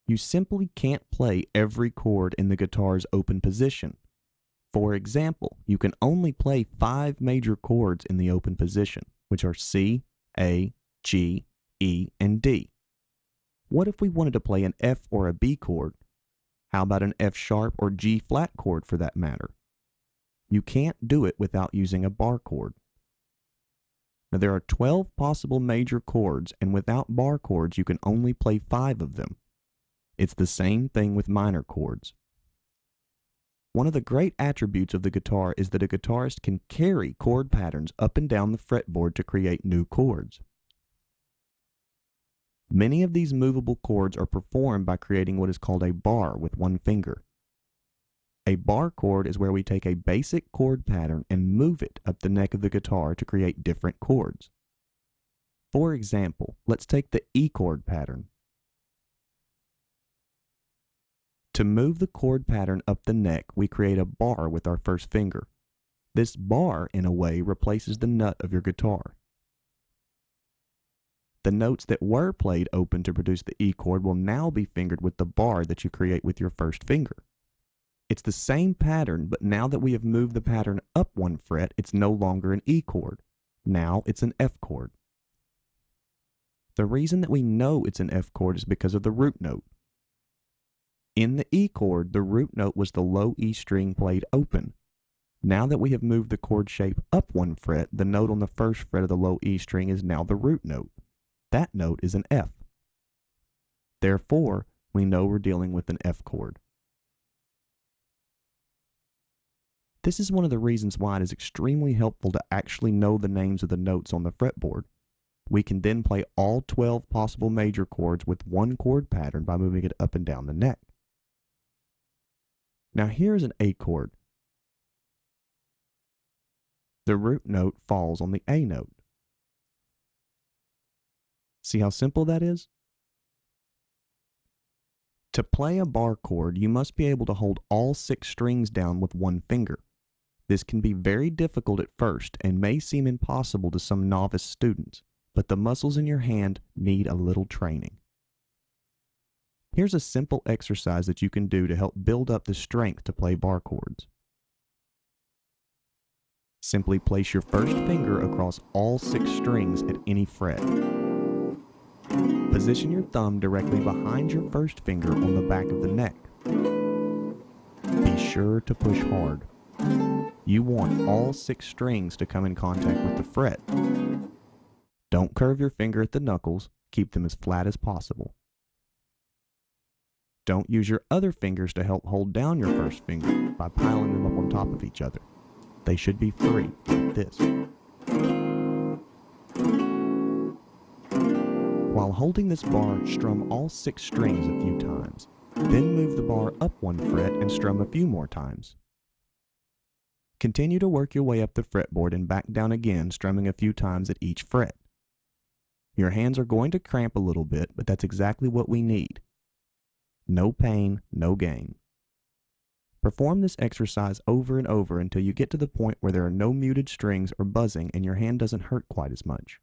You simply can't play every chord in the guitar's open position. For example, you can only play 5 major chords in the open position, which are C, A, G, E, and D. What if we wanted to play an F or a B chord? How about an F sharp or G flat chord for that matter? You can't do it without using a bar chord. Now there are 12 possible major chords, and without bar chords you can only play 5 of them. It's the same thing with minor chords. One of the great attributes of the guitar is that a guitarist can carry chord patterns up and down the fretboard to create new chords. Many of these movable chords are performed by creating what is called a bar with one finger. A bar chord is where we take a basic chord pattern and move it up the neck of the guitar to create different chords. For example, let's take the E chord pattern. To move the chord pattern up the neck, we create a bar with our first finger. This bar, in a way, replaces the nut of your guitar. The notes that were played open to produce the E chord will now be fingered with the bar that you create with your first finger. It's the same pattern, but now that we have moved the pattern up 1 fret, it's no longer an E chord. Now it's an F chord. The reason that we know it's an F chord is because of the root note. In the E chord, the root note was the low E string played open. Now that we have moved the chord shape up 1 fret, the note on the first fret of the low E string is now the root note. That note is an F. Therefore, we know we're dealing with an F chord. This is one of the reasons why it is extremely helpful to actually know the names of the notes on the fretboard. We can then play all 12 possible major chords with one chord pattern by moving it up and down the neck. Now here's an A chord. The root note falls on the A note. See how simple that is? To play a bar chord, you must be able to hold all 6 strings down with one finger. This can be very difficult at first and may seem impossible to some novice students, but the muscles in your hand need a little training. Here's a simple exercise that you can do to help build up the strength to play bar chords. Simply place your first finger across all 6 strings at any fret. Position your thumb directly behind your first finger on the back of the neck. Be sure to push hard. You want all 6 strings to come in contact with the fret. Don't curve your finger at the knuckles, keep them as flat as possible. Don't use your other fingers to help hold down your first finger by piling them up on top of each other. They should be free, like this. While holding this bar, strum all 6 strings a few times. Then move the bar up 1 fret and strum a few more times. Continue to work your way up the fretboard and back down again, strumming a few times at each fret. Your hands are going to cramp a little bit, but that's exactly what we need. No pain, no gain. Perform this exercise over and over until you get to the point where there are no muted strings or buzzing and your hand doesn't hurt quite as much.